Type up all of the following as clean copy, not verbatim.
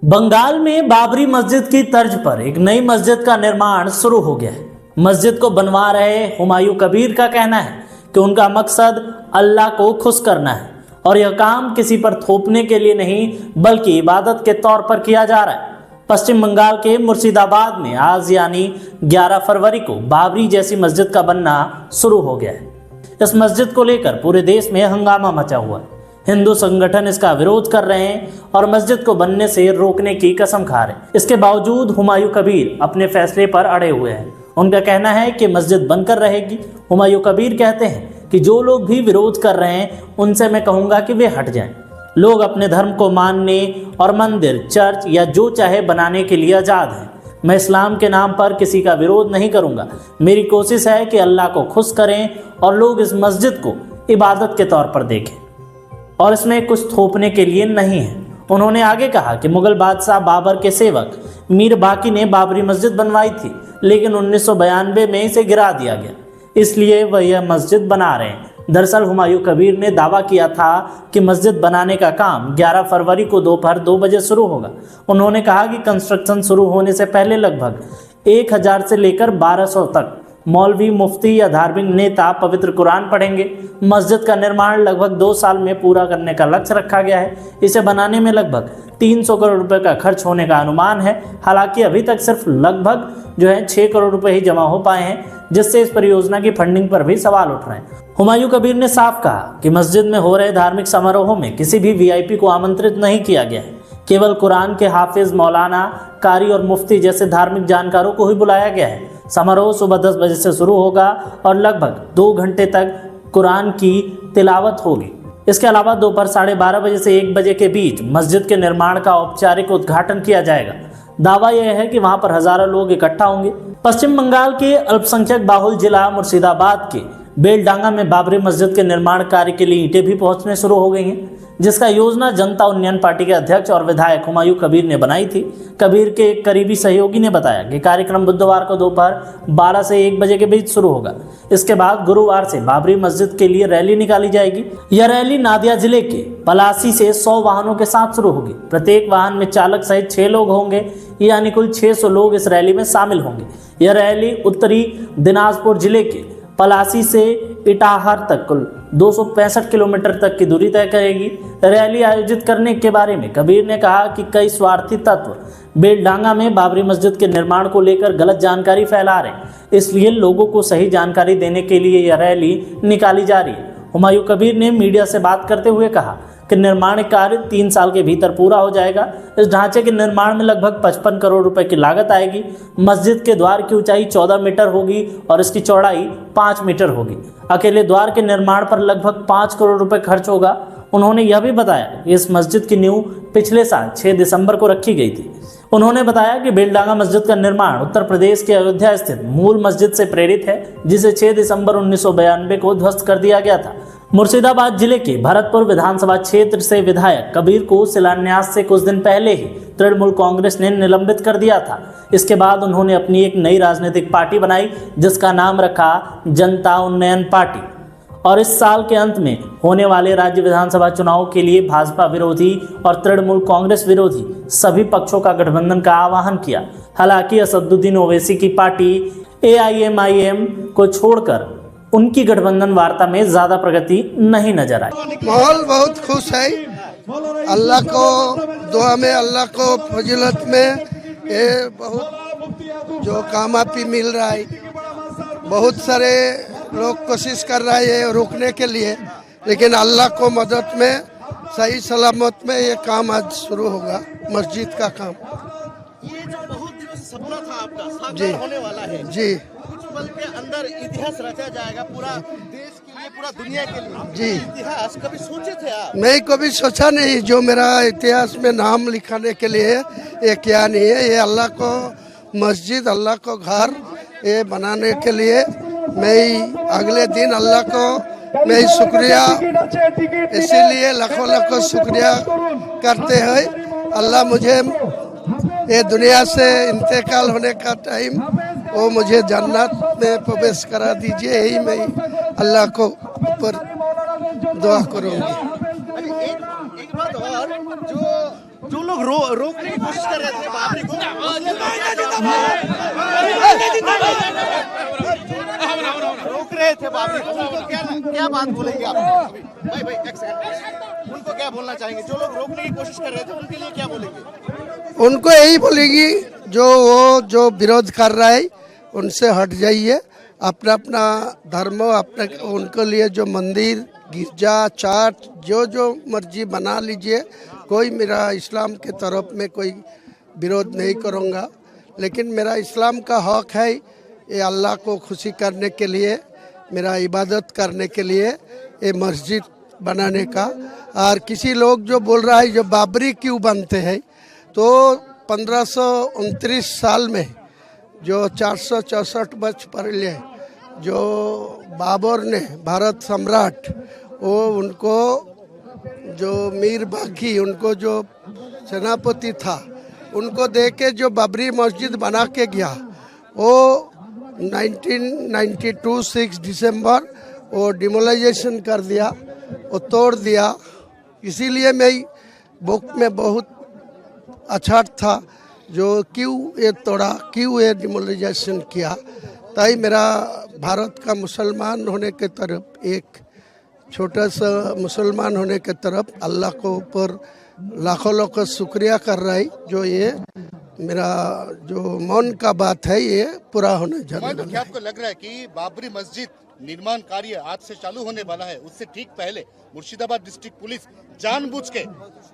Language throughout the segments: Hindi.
बंगाल में बाबरी मस्जिद की तर्ज पर एक नई मस्जिद का निर्माण शुरू हो गया है। मस्जिद को बनवा रहे हुमायूं कबीर का कहना है कि उनका मकसद अल्लाह को खुश करना है और यह काम किसी पर थोपने के लिए नहीं बल्कि इबादत के तौर पर किया जा रहा है। पश्चिम बंगाल के मुर्शिदाबाद में आज यानी 11 फरवरी को बाबरी जैसी मस्जिद का बनना शुरू हो गया है। इस मस्जिद को लेकर पूरे देश में हंगामा मचा हुआ है। हिंदू संगठन इसका विरोध कर रहे हैं और मस्जिद को बनने से रोकने की कसम खा रहे हैं। इसके बावजूद हुमायूं कबीर अपने फैसले पर अड़े हुए हैं। उनका कहना है कि मस्जिद बनकर रहेगी। हुमायूं कबीर कहते हैं कि जो लोग भी विरोध कर रहे हैं उनसे मैं कहूँगा कि वे हट जाएं। लोग अपने धर्म को मानने और मंदिर, चर्च या जो चाहे बनाने के लिए आज़ाद हैं। मैं इस्लाम के नाम पर किसी का विरोध नहीं करूँगा। मेरी कोशिश है कि अल्लाह को खुश करें और लोग इस मस्जिद को इबादत के तौर पर देखें और इसमें कुछ थोपने के लिए नहीं है। उन्होंने आगे कहा कि मुगल बादशाह बाबर के सेवक मीर बाकी ने बाबरी मस्जिद बनवाई थी, लेकिन 1992 में इसे गिरा दिया गया, इसलिए वह यह मस्जिद बना रहे हैं। दरअसल हुमायूं कबीर ने दावा किया था कि मस्जिद बनाने का काम 11 फरवरी को दोपहर 2 बजे शुरू होगा। उन्होंने कहा कि कंस्ट्रक्शन शुरू होने से पहले लगभग 1000 से लेकर 1200 तक मौलवी, मुफ्ती या धार्मिक नेता पवित्र कुरान पढ़ेंगे। मस्जिद का निर्माण लगभग 2 साल में पूरा करने का लक्ष्य रखा गया है। इसे बनाने में लगभग 300 करोड़ रुपए का खर्च होने का अनुमान है। हालांकि अभी तक सिर्फ लगभग 6 करोड़ रुपए ही जमा हो पाए हैं, जिससे इस परियोजना की फंडिंग पर भी सवाल उठ रहे हैं। हुमायूं कबीर ने साफ कहा कि मस्जिद में हो रहे धार्मिक समारोहों में किसी भी वीआईपी को आमंत्रित नहीं किया गया है। केवल कुरान के हाफिज, मौलाना, कारी और मुफ्ती जैसे धार्मिक जानकारों को ही बुलाया गया है। समारोह सुबह 10 बजे से शुरू होगा और लगभग 2 घंटे तक कुरान की तिलावत होगी। इसके अलावा दोपहर 12:30 बजे से 1 बजे के बीच मस्जिद के निर्माण का औपचारिक उद्घाटन किया जाएगा। दावा यह है कि वहां पर हजारों लोग इकट्ठा होंगे। पश्चिम बंगाल के अल्पसंख्यक बाहुल जिला मुर्शिदाबाद के बेलडांगा में बाबरी मस्जिद के निर्माण कार्य के लिए ईंटें भी पहुंचने शुरू हो गई हैं, जिसका योजना जनता उन्नयन पार्टी के अध्यक्ष और विधायक हुमायूं कबीर ने बनाई थी। कबीर के एक करीबी सहयोगी ने बताया कि कार्यक्रम बुधवार को दोपहर 12 से 1 बजे के बीच शुरू होगा। इसके बाद गुरुवार से बाबरी मस्जिद के लिए रैली निकाली जाएगी। यह रैली नादिया जिले के पलासी से 100 वाहनों के साथ शुरू होगी। प्रत्येक वाहन में चालक सहित 6 लोग होंगे, यानी कुल 600 लोग इस रैली में शामिल होंगे। यह रैली उत्तरी दिनाजपुर जिले के पलासी से इटाहर तक कुल 265 किलोमीटर तक की दूरी तय करेगी। रैली आयोजित करने के बारे में कबीर ने कहा कि कई स्वार्थी तत्व बेलडांगा में बाबरी मस्जिद के निर्माण को लेकर गलत जानकारी फैला रहे हैं, इसलिए लोगों को सही जानकारी देने के लिए यह रैली निकाली जा रही है। हुमायूं कबीर ने मीडिया से बात करते हुए कहा कि निर्माण कार्य 3 साल के भीतर पूरा हो जाएगा। इस ढांचे के निर्माण में लगभग 55 करोड़ रुपए की लागत आएगी। मस्जिद के द्वार की ऊंचाई 14 मीटर होगी और इसकी चौड़ाई 5 मीटर होगी। अकेले द्वार के निर्माण पर लगभग 5 करोड़ रुपए खर्च होगा। उन्होंने यह भी बताया कि इस मस्जिद की नींव पिछले साल 6 दिसंबर को रखी गई थी। उन्होंने बताया कि बेलडांगा मस्जिद का निर्माण उत्तर प्रदेश के अयोध्या स्थित मूल मस्जिद से प्रेरित है, जिसे 6 दिसंबर 1992 को ध्वस्त कर दिया गया था। मुर्शिदाबाद जिले के भरतपुर विधानसभा क्षेत्र से विधायक कबीर को शिलान्यास से कुछ दिन पहले ही तृणमूल कांग्रेस ने निलंबित कर दिया था। इसके बाद उन्होंने अपनी एक नई राजनीतिक पार्टी बनाई, जिसका नाम रखा जनता उन्नयन पार्टी, और इस साल के अंत में होने वाले राज्य विधानसभा चुनाव के लिए भाजपा विरोधी और तृणमूल कांग्रेस विरोधी सभी पक्षों का गठबंधन का आह्वान किया। हालांकि असदुद्दीन ओवैसी की पार्टी AIMIM को छोड़कर उनकी गठबंधन वार्ता में ज्यादा प्रगति नहीं नजर आई। माहौल बहुत खुश है। अल्लाह को दुआ में, अल्लाह को फजीलत में ये बहुत जो कामयाबी मिल रहा है। बहुत सारे लोग कोशिश कर रहे हैं रोकने के लिए, लेकिन अल्लाह को मदद में सही सलामत में ये काम आज शुरू होगा, मस्जिद का काम। ये जो बहुत दिनों से सपना था आपका, जी साकार होने वाला है जी। कुछ पल के अंदर इतिहास रचा जाएगा पूरा देश के लिए, पूरा दुनिया के लिए। जी। इतिहास कभी सोचे थे आप? मैं कभी सोचा नहीं जो मेरा इतिहास में नाम लिखाने के लिए ये क्या नहीं है। ये अल्लाह को मस्जिद, अल्लाह को घर ये बनाने के लिए मैं अगले दिन अल्लाह को मैं शुक्रिया, इसीलिए लाखों लाखों शुक्रिया करते हैं। अल्लाह मुझे ये दुनिया से इंतकाल होने का टाइम वो मुझे जन्नत में प्रवेश करा दीजिए, यही मैं अल्लाह को ऊपर दुआ करूँगी। एक बात और, जो जो लोग रोकने की कोशिश कर रहे थे बाबरी को, रोक रहे थे बाबरी को, उनको क्या बात बोलेंगे आप? भाई एक सेकंड, उनको क्या बोलना चाहेंगे? जो लोग रोकने की कोशिश कर रहे थे उनके लिए क्या बोलेंगे? उनको यही बोलेगी जो विरोध कर रहा है उनसे हट जाइए, अपना अपना धर्म अपने उनके लिए जो मंदिर गिरजा चर्च जो मर्जी बना लीजिए, कोई मेरा इस्लाम के तरफ में कोई विरोध नहीं करूँगा, लेकिन मेरा इस्लाम का हक है ये अल्लाह को खुशी करने के लिए, मेरा इबादत करने के लिए ये मस्जिद बनाने का। और किसी लोग जो बोल रहा है जो बाबरी क्यों बनते हैं, तो 1529 साल में जो 464 वर्ष पहले जो बाबर ने भारत सम्राट वो उनको जो मीर बाकी उनको जो सेनापति था उनको दे के जो बाबरी मस्जिद बना के गया, वो 1992 6 दिसंबर वो डिमोलाइजेशन कर दिया, वो तोड़ दिया। इसीलिए मैं बुक में बहुत अच्छा था जो क्यों ये तोड़ा, क्यों ये डिमोलाइजेशन किया। ताई मेरा भारत का मुसलमान होने के तरफ, एक छोटा सा मुसलमान होने के तरफ अल्लाह को ऊपर लाखों लोग का शुक्रिया कर रहा है, जो ये मेरा जो मन का बात है ये पूरा होना जरूरी है। क्या आपको लग रहा है कि बाबरी मस्जिद निर्माण कार्य आज से चालू होने वाला है, उससे ठीक पहले मुर्शिदाबाद डिस्ट्रिक्ट पुलिस जानबूझ के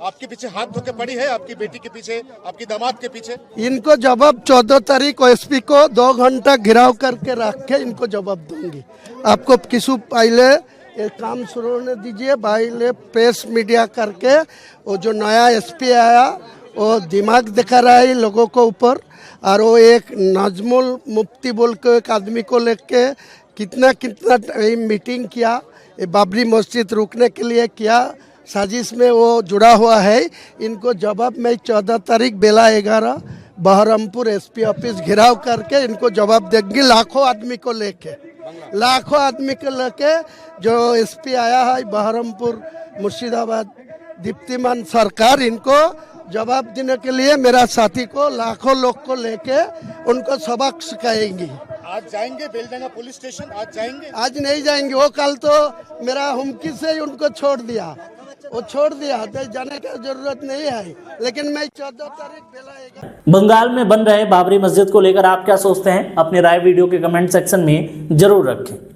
आपके पीछे हाथ धो के पड़ी है, आपकी बेटी के पीछे, आपकी दामाद के पीछे? इनको जवाब 14 तारीख को एसपी को 2 घंटा घिराव करके रख के इनको जवाब दूंगी। आपको किसी पहले ये काम शुरू होने दीजिए, पहले प्रेस मीडिया करके वो जो नया एसपी आया वो दिमाग दिखा रहा है लोगों को ऊपर, और वो एक नजमुल मुफ्ती बोल के एक आदमी को लेके कितना टाइम मीटिंग किया, ये बाबरी मस्जिद रुकने के लिए किया, साजिश में वो जुड़ा हुआ है। इनको जवाब में 14 तारीख बेला 11 बहरमपुर एसपी ऑफिस घिराव करके इनको जवाब देंगे, लाखों आदमी को लेके जो एसपी आया है बहरमपुर मुर्शिदाबाद दीप्तिमान सरकार, इनको जवाब देने के लिए मेरा साथी को लाखों लोग को लेके उनको सबक सिखाएंगी। आज जाएंगे बेलडांगा पुलिस स्टेशन? आज जाएंगे? आज नहीं जाएंगे, वो कल तो मेरा हुमकी से उनको छोड़ दिया, वो छोड़ दिया, तो जाने की जरूरत नहीं है, लेकिन मैं 14 तारीख बेला बंगाल में बन रहे बाबरी मस्जिद को लेकर आप क्या सोचते हैं? अपनी राय वीडियो के कमेंट सेक्शन में जरूर रखें।